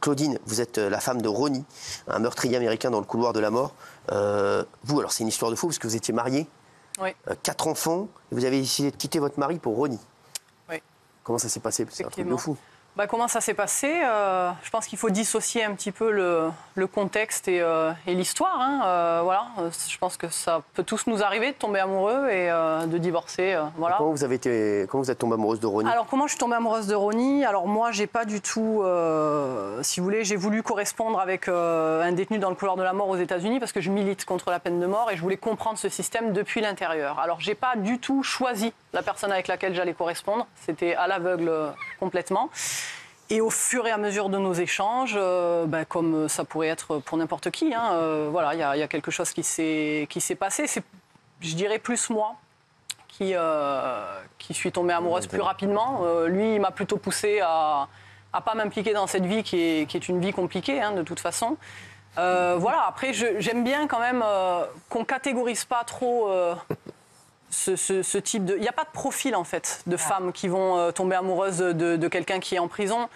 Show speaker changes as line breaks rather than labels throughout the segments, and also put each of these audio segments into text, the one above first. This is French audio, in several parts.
Claudine, vous êtes la femme de Ronnie, un meurtrier américain dans le couloir de la mort. Vous, alors c'est une histoire de fou parce que vous étiez mariée, 4 enfants, et vous avez décidé de quitter votre mari pour Ronnie.
Oui.
Comment ça s'est passé? C'est un truc de fou.
Comment ça s'est passé? Je pense qu'il faut dissocier un petit peu le contexte et l'histoire. Voilà. Je pense que ça peut tous nous arriver de tomber amoureux et de divorcer. Voilà.
Comment vous êtes tombée amoureuse de Ronnie?
Alors, comment je suis tombée amoureuse de Ronnie? Alors, moi, j'ai pas du tout... si vous voulez, j'ai voulu correspondre avec un détenu dans le couloir de la mort aux États-Unis parce que je milite contre la peine de mort et je voulais comprendre ce système depuis l'intérieur. Alors, j'ai pas du tout choisi la personne avec laquelle j'allais correspondre. C'était à l'aveugle complètement. Et au fur et à mesure de nos échanges, comme ça pourrait être pour n'importe qui, voilà, il y a quelque chose qui s'est passé. C'est, je dirais, plus moi qui suis tombée amoureuse plus rapidement. Lui, il m'a plutôt poussée à pas m'impliquer dans cette vie qui est une vie compliquée, de toute façon. Voilà. Après, j'aime bien quand même qu'on catégorise pas trop. Ce type de... Il n'y a pas de profil, en fait, de femmes qui vont tomber amoureuses de quelqu'un qui est en prison.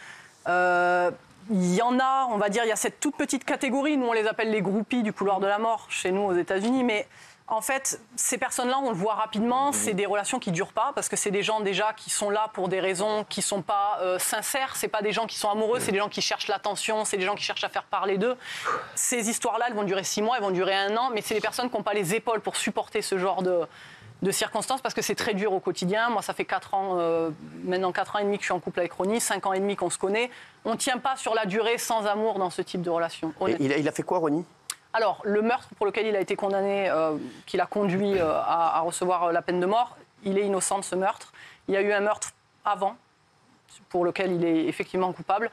Il y en a, on va dire, il y a cette toute petite catégorie. Nous, on les appelle les groupies du couloir de la mort, chez nous, aux États-Unis. Mais en fait, ces personnes-là, on le voit rapidement, c'est des relations qui ne durent pas, parce que c'est des gens, déjà, qui sont là pour des raisons qui ne sont pas sincères. Ce pas des gens qui sont amoureux, c'est des gens qui cherchent l'attention, c'est des gens qui cherchent à faire parler d'eux. Ces histoires-là, elles vont durer 6 mois, elles vont durer 1 an, mais c'est des personnes qui n'ont pas les épaules pour supporter ce genre de circonstances parce que c'est très dur au quotidien. Moi, ça fait 4 ans, maintenant 4 ans et demi que je suis en couple avec Ronnie, 5 ans et demi qu'on se connaît. On ne tient pas sur la durée sans amour dans ce type de relation.
Et il a fait quoi, Ronnie?
Alors, le meurtre pour lequel il a été condamné, qui l'a conduit à recevoir la peine de mort, il est innocent de ce meurtre. Il y a eu un meurtre avant, pour lequel il est effectivement coupable.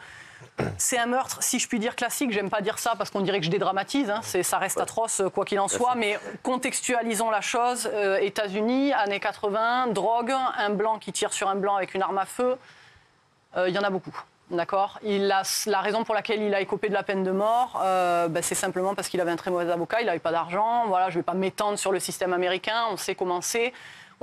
C'est un meurtre, si je puis dire, classique. J'aime pas dire ça parce qu'on dirait que je dédramatise. Ça reste atroce, quoi qu'il en soit. Mais contextualisons la chose. États-Unis, années 80, drogue, un blanc qui tire sur un blanc avec une arme à feu. Il y en a beaucoup. D'accord. La raison pour laquelle il a écopé de la peine de mort, c'est simplement parce qu'il avait un très mauvais avocat. Il n'avait pas d'argent. Voilà, je ne vais pas m'étendre sur le système américain. On sait comment c'est.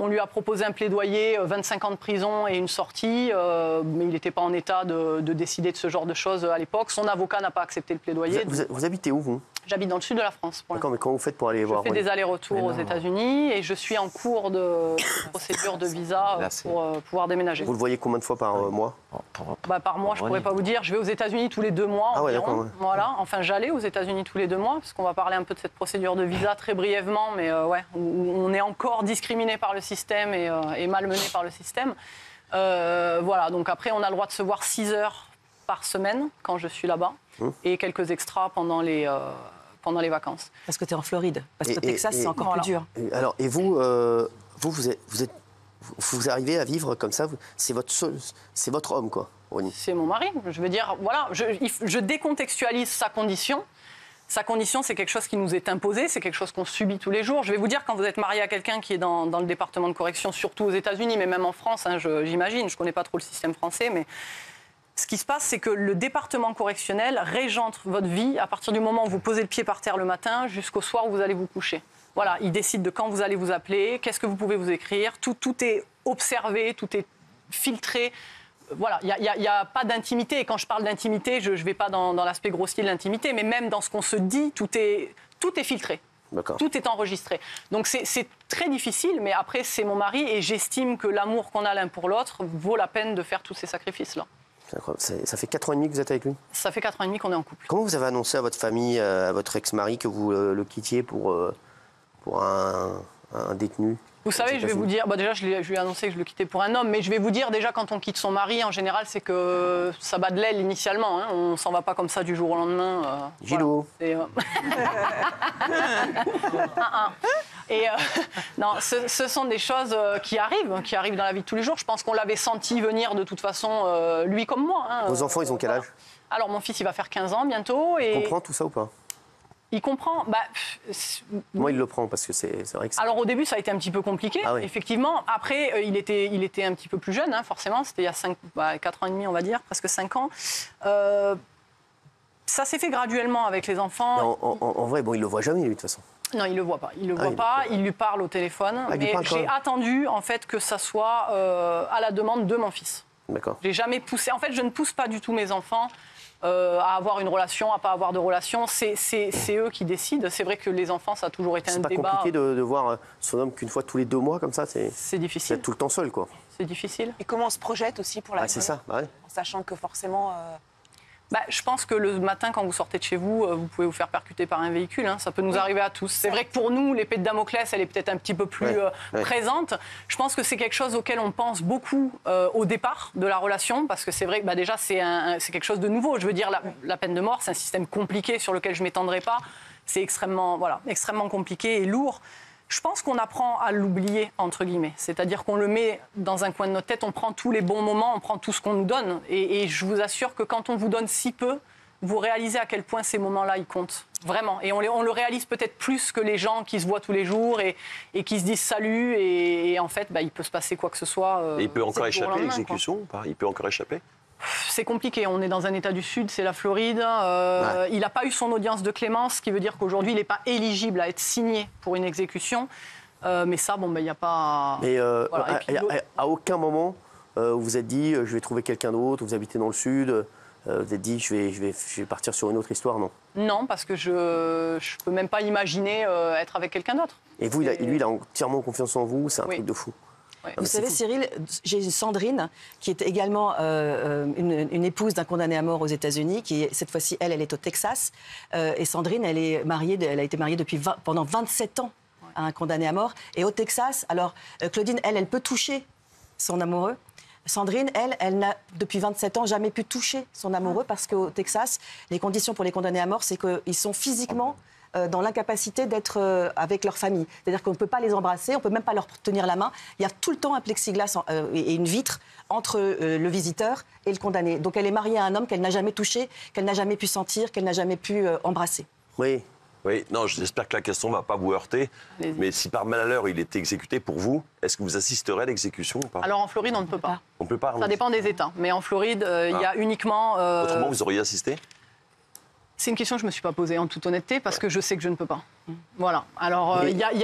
On lui a proposé un plaidoyer, 25 ans de prison et une sortie, mais il n'était pas en état de décider de ce genre de choses à l'époque. Son avocat n'a pas accepté le plaidoyer.
Vous habitez où, vous?
J'habite dans le sud de la France.
D'accord, mais comment vous faites pour aller voir?
Je fais des allers-retours aux États-Unis et je suis en cours de procédure de visa pour pouvoir déménager.
Vous le voyez combien de fois par mois?
Par mois, je ne pourrais pas vous dire. Je vais aux États-Unis tous les 2 mois environ.
Ouais, d'accord.
Voilà. Enfin, j'allais aux États-Unis tous les 2 mois, parce qu'on va parler un peu de cette procédure de visa très brièvement, mais où on est encore discriminé par le système et malmené par le système. Voilà. Donc après, on a le droit de se voir 6 heures par semaine quand je suis là-bas et quelques extras pendant les vacances.
Parce que tu es en Floride. Parce que Texas, c'est encore plus dur.
Alors, et vous, vous arrivez à vivre comme ça? C'est votre homme, quoi, Ronnie?
C'est mon mari. Je veux dire, voilà, je décontextualise sa condition. Sa condition, c'est quelque chose qui nous est imposé, c'est quelque chose qu'on subit tous les jours. Je vais vous dire, quand vous êtes marié à quelqu'un qui est dans le département de correction, surtout aux États-Unis, mais même en France, j'imagine, je ne connais pas trop le système français, mais ce qui se passe, c'est que le département correctionnel régente votre vie à partir du moment où vous posez le pied par terre le matin jusqu'au soir où vous allez vous coucher. Voilà, il décide de quand vous allez vous appeler, qu'est-ce que vous pouvez vous écrire, tout est observé, tout est filtré. Voilà, il n'y a pas d'intimité. Et quand je parle d'intimité, je ne vais pas dans l'aspect grossier de l'intimité, mais même dans ce qu'on se dit, tout est filtré. Tout est enregistré. Donc c'est très difficile, mais après, c'est mon mari et j'estime que l'amour qu'on a l'un pour l'autre vaut la peine de faire tous ces sacrifices-là.
Ça fait 4 ans et demi que vous êtes avec lui? Ça
fait 4 ans et demi qu'on est en couple.
Comment vous avez annoncé à votre famille, à votre ex-mari, que vous le quittiez pour un détenu?
Vous savez, je vais vous dire, déjà je lui ai annoncé que je le quittais pour un homme, mais je vais vous dire déjà quand on quitte son mari, en général, c'est que ça bat de l'aile initialement. On ne s'en va pas comme ça du jour au lendemain.
Gilou.
Voilà, Et non, ce sont des choses qui arrivent dans la vie de tous les jours. Je pense qu'on l'avait senti venir de toute façon, lui comme moi.
Vos enfants, ils ont quel âge?
Alors mon fils, il va faire 15 ans bientôt. Et...
Il comprend tout ça ou pas?
Il comprend.
Moi, il le prend parce que c'est vrai que.
Alors au début, ça a été un petit peu compliqué, effectivement. Après, il était un petit peu plus jeune, forcément. C'était il y a 4 ans et demi, on va dire, presque 5 ans. Ça s'est fait graduellement avec les enfants.
En vrai, il le voit jamais, lui, de toute façon.
Non, il le voit pas. Il le voit pas. Il lui parle au téléphone. Mais j'ai attendu, en fait, que ça soit à la demande de mon fils.
D'accord.
J'ai jamais poussé. En fait, je ne pousse pas du tout mes enfants à avoir une relation, à pas avoir de relation. C'est eux qui décident. C'est vrai que les enfants, ça a toujours été un débat.
C'est pas compliqué de voir son homme qu'une fois tous les 2 mois comme ça.
C'est difficile.
Vous êtes tout le temps seul, quoi.
C'est difficile.
Et comment on se projette aussi pour la
c'est ça, ouais.
En sachant que forcément...
Je pense que le matin, quand vous sortez de chez vous, vous pouvez vous faire percuter par un véhicule. Hein. Ça peut nous arriver à tous. C'est vrai que pour nous, l'épée de Damoclès, elle est peut-être un petit peu plus présente. Je pense que c'est quelque chose auquel on pense beaucoup au départ de la relation, parce que c'est vrai que déjà, c'est quelque chose de nouveau. Je veux dire, la peine de mort, c'est un système compliqué sur lequel je ne m'étendrai pas. C'est extrêmement compliqué et lourd. Je pense qu'on apprend à l'oublier, entre guillemets. C'est-à-dire qu'on le met dans un coin de notre tête, on prend tous les bons moments, on prend tout ce qu'on nous donne. Et je vous assure que quand on vous donne si peu, vous réalisez à quel point ces moments-là, ils comptent. Vraiment. Et on le réalise peut-être plus que les gens qui se voient tous les jours et qui se disent salut. Et en fait, il peut se passer quoi que ce soit.
Et il peut encore échapper à l'exécution ou pas ? Il peut encore échapper ?
C'est compliqué. On est dans un État du Sud, c'est la Floride. Il n'a pas eu son audience de clémence, ce qui veut dire qu'aujourd'hui, il n'est pas éligible à être signé pour une exécution. Mais ça, il n'y a pas...
Mais à aucun moment, vous vous êtes dit, je vais trouver quelqu'un d'autre, vous habitez dans le Sud, vous vous êtes dit, je vais partir sur une autre histoire, non ?
Non, parce que je ne peux même pas imaginer être avec quelqu'un d'autre.
Et vous, lui, il a entièrement confiance en vous, c'est un truc de fou.
Ouais. Vous savez, Cyril, j'ai Sandrine, qui est également une épouse d'un condamné à mort aux États-Unis, qui cette fois-ci, elle est au Texas. Et Sandrine, elle a été mariée pendant 27 ans à un condamné à mort. Et au Texas, alors Claudine, elle peut toucher son amoureux. Sandrine, elle n'a depuis 27 ans jamais pu toucher son amoureux parce qu'au Texas, les conditions pour les condamnés à mort, c'est qu'ils sont physiquement dans l'incapacité d'être avec leur famille. C'est-à-dire qu'on ne peut pas les embrasser, on ne peut même pas leur tenir la main. Il y a tout le temps un plexiglas et une vitre entre le visiteur et le condamné. Donc elle est mariée à un homme qu'elle n'a jamais touché, qu'elle n'a jamais pu sentir, qu'elle n'a jamais pu embrasser.
Oui.
Oui, non, j'espère que la question ne va pas vous heurter. Mais si par malheur il est exécuté pour vous, est-ce que vous assisterez à l'exécution ou pas ?
Alors en Floride, on ne peut pas.
On ne peut pas.
Ça dépend des États. Mais en Floride, il y a uniquement...
Autrement, vous auriez assisté ?
C'est une question que je ne me suis pas posée en toute honnêteté parce que je sais que je ne peux pas. Voilà. Alors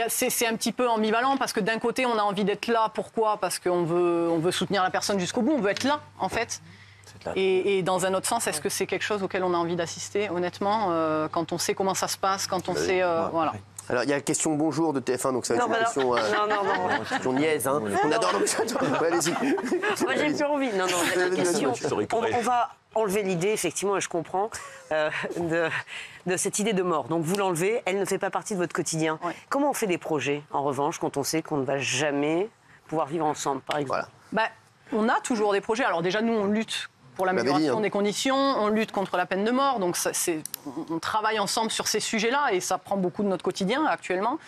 c'est un petit peu ambivalent parce que d'un côté on a envie d'être là. Pourquoi ? Parce qu'on veut soutenir la personne jusqu'au bout. On veut être là en fait. Et dans un autre sens, est-ce que c'est quelque chose auquel on a envie d'assister honnêtement quand on sait comment ça se passe, quand on sait voilà.
Alors, il y a la question bonjour de TF1, donc ça va être une question...
Non.
Question niaise, hein. On adore... Ouais, allez-y.
Moi, j'ai plus envie. Non, la question... On va enlever l'idée, effectivement, et je comprends, de cette idée de mort. Donc, vous l'enlevez, elle ne fait pas partie de votre quotidien. Ouais. Comment on fait des projets, en revanche, quand on sait qu'on ne va jamais pouvoir vivre ensemble, par exemple ?
Voilà. On a toujours des projets. Alors déjà, nous, on lutte pour l'amélioration des conditions, on lutte contre la peine de mort, donc on travaille ensemble sur ces sujets-là et ça prend beaucoup de notre quotidien actuellement.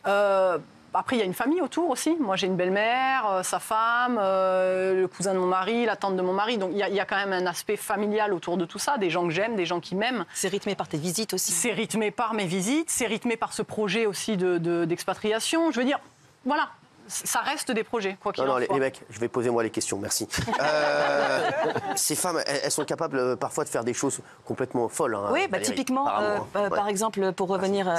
Après, il y a une famille autour aussi. Moi, j'ai une belle-mère, sa femme, le cousin de mon mari, la tante de mon mari. Donc, il y a quand même un aspect familial autour de tout ça, des gens que j'aime, des gens qui m'aiment.
C'est rythmé par tes visites aussi.
C'est rythmé par mes visites, c'est rythmé par ce projet aussi d'expatriation. Je veux dire, voilà. Ça reste des projets, quoi qu'il en soit.
Les mecs, je vais poser moi les questions, merci. Ces femmes, elles sont capables parfois de faire des choses complètement folles. Hein,
oui, typiquement, par exemple, pour revenir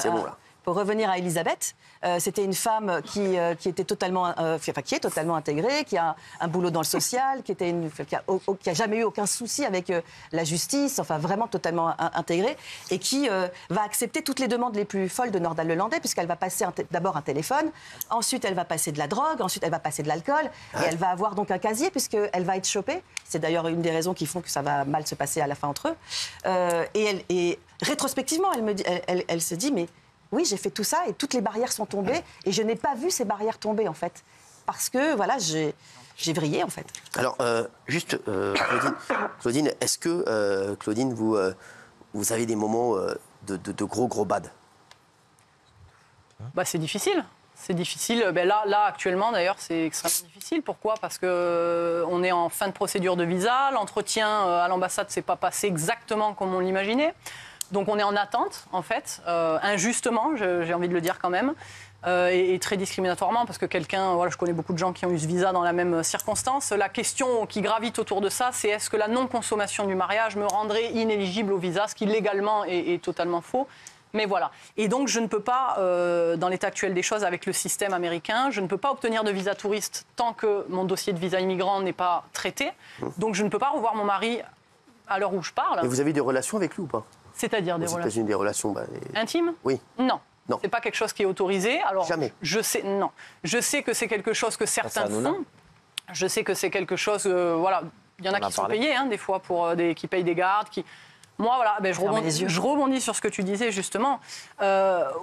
à Elisabeth, c'était une femme qui était totalement, qui est totalement intégrée, qui a un boulot dans le social, qui a jamais eu aucun souci avec la justice, enfin vraiment totalement intégrée, et qui va accepter toutes les demandes les plus folles de Nordal-Lelandais, puisqu'elle va passer d'abord un téléphone, ensuite elle va passer de la drogue, ensuite elle va passer de l'alcool, et elle va avoir donc un casier puisqu'elle va être chopée. C'est d'ailleurs une des raisons qui font que ça va mal se passer à la fin entre eux. Et rétrospectivement, elle se dit mais oui, j'ai fait tout ça et toutes les barrières sont tombées et je n'ai pas vu ces barrières tomber en fait. Parce que voilà, j'ai vrillé en fait.
Alors, juste, Claudine, est-ce que, Claudine, vous avez des moments de gros bad ?
C'est difficile. C'est difficile. Là, actuellement, d'ailleurs, c'est extrêmement difficile. Pourquoi ? Parce qu'on est en fin de procédure de visa. L'entretien à l'ambassade ne s'est pas passé exactement comme on l'imaginait. Donc on est en attente, en fait, injustement, j'ai envie de le dire quand même, et très discriminatoirement, parce que je connais beaucoup de gens qui ont eu ce visa dans la même circonstance. La question qui gravite autour de ça, c'est est-ce que la non-consommation du mariage me rendrait inéligible au visa, ce qui légalement est totalement faux. Mais voilà. Et donc, je ne peux pas, dans l'état actuel des choses, avec le système américain, je ne peux pas obtenir de visa touriste tant que mon dossier de visa immigrant n'est pas traité. Donc, je ne peux pas revoir mon mari à l'heure où je parle.
Et vous avez des relations avec lui ou pas?
C'est-à-dire des relations
des relations
intimes?
Oui.
Non. Non. C'est pas quelque chose qui est autorisé. Alors,
jamais.
Je sais que c'est quelque chose que certains font. Je sais que c'est quelque chose... voilà, il y en a qui sont payés, des fois, qui payent des gardes, Moi, voilà, je rebondis sur ce que tu disais, justement,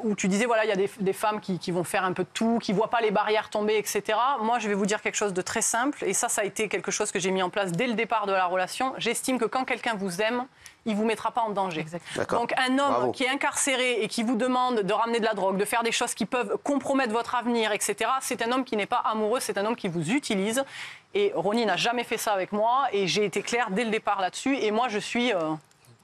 où tu disais, voilà, il y a des femmes qui vont faire un peu de tout, qui ne voient pas les barrières tomber, etc. Moi, je vais vous dire quelque chose de très simple, et ça a été quelque chose que j'ai mis en place dès le départ de la relation. J'estime que quand quelqu'un vous aime, il ne vous mettra pas en danger. Donc, un homme qui est incarcéré et qui vous demande de ramener de la drogue, de faire des choses qui peuvent compromettre votre avenir, etc., c'est un homme qui n'est pas amoureux, c'est un homme qui vous utilise. Et Ronnie n'a jamais fait ça avec moi, et j'ai été claire dès le départ là-dessus, et moi, je suis...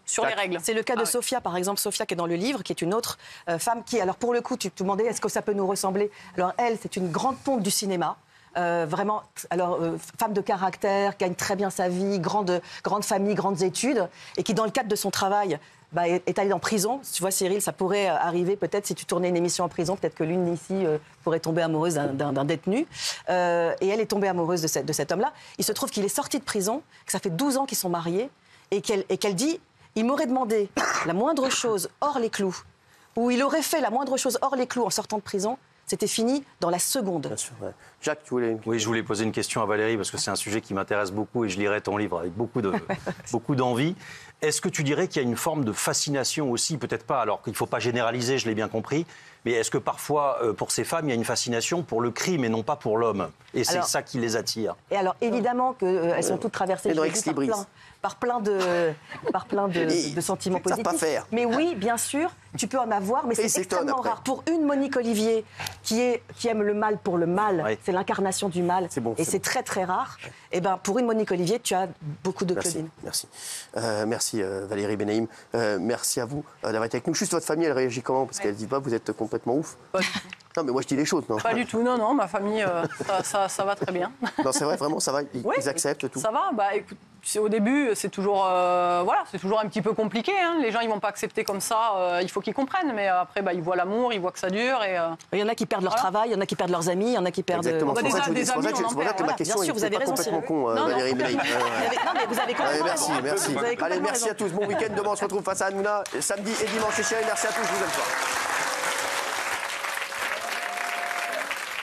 sur les règles.
C'est le cas de Sophia, par exemple, Sophia qui est dans le livre, qui est une autre femme qui, alors pour le coup, tu te demandais est-ce que ça peut nous ressembler. Alors elle, c'est une grande pompe du cinéma. Vraiment, alors femme de caractère, gagne très bien sa vie, grande famille, grandes études, et qui dans le cadre de son travail est allée en prison. Tu vois, Cyril, ça pourrait arriver peut-être si tu tournais une émission en prison, peut-être que l'une ici pourrait tomber amoureuse d'un détenu. Et elle est tombée amoureuse de cet homme-là. Il se trouve qu'il est sorti de prison, que ça fait 12 ans qu'ils sont mariés, et qu'elle dit il m'aurait demandé la moindre chose hors les clous, ou il aurait fait la moindre chose hors les clous en sortant de prison. C'était fini dans la seconde.
Bien sûr, ouais. Jacques, tu voulais...
Oui, je voulais poser une question à Valérie, parce que c'est un sujet qui m'intéresse beaucoup et je lirai ton livre avec beaucoup d'envie. Est-ce que tu dirais qu'il y a une forme de fascination aussi, peut-être pas, alors qu'il ne faut pas généraliser, je l'ai bien compris, mais est-ce que parfois, pour ces femmes, il y a une fascination pour le crime et non pas pour l'homme? Et c'est ça qui les attire.
Et alors, évidemment qu'elles sont toutes traversées par plein de sentiments positifs.
Pas faire.
Mais oui, bien sûr, tu peux en avoir, mais c'est extrêmement rare. Pour une Monique Olivier qui aime le mal pour le mal, c'est l'incarnation du mal, c'est très très rare. Et ben pour une Monique Olivier, tu as beaucoup de Claudine.
Merci Valérie Benaïm. Merci à vous d'avoir été avec nous. Juste votre famille, elle réagit comment? Parce qu'elle dit pas, vous êtes complètement ouf. Non, mais moi je dis les choses, non?
Pas du tout, non, ma famille, ça va très bien.
Non, c'est vrai, vraiment, ça va, ils acceptent tout?
Ça va, écoute, au début, c'est toujours un petit peu compliqué. Les gens, ils vont pas accepter comme ça, il faut qu'ils comprennent, mais après, ils voient l'amour, ils voient que ça dure. Et,
il y en a qui perdent leur travail, il y en a qui perdent leurs amis, il y en a qui perdent...
Exactement, c'est pour ça que ma question
est pas
complètement con, Valérie Benaïm.
Non, mais vous avez complètement raison.
Merci. Allez, merci à tous, bon week-end, demain on se retrouve face à Hanouna, samedi et dimanche chez Chéri, merci à tous, je vous aime fort.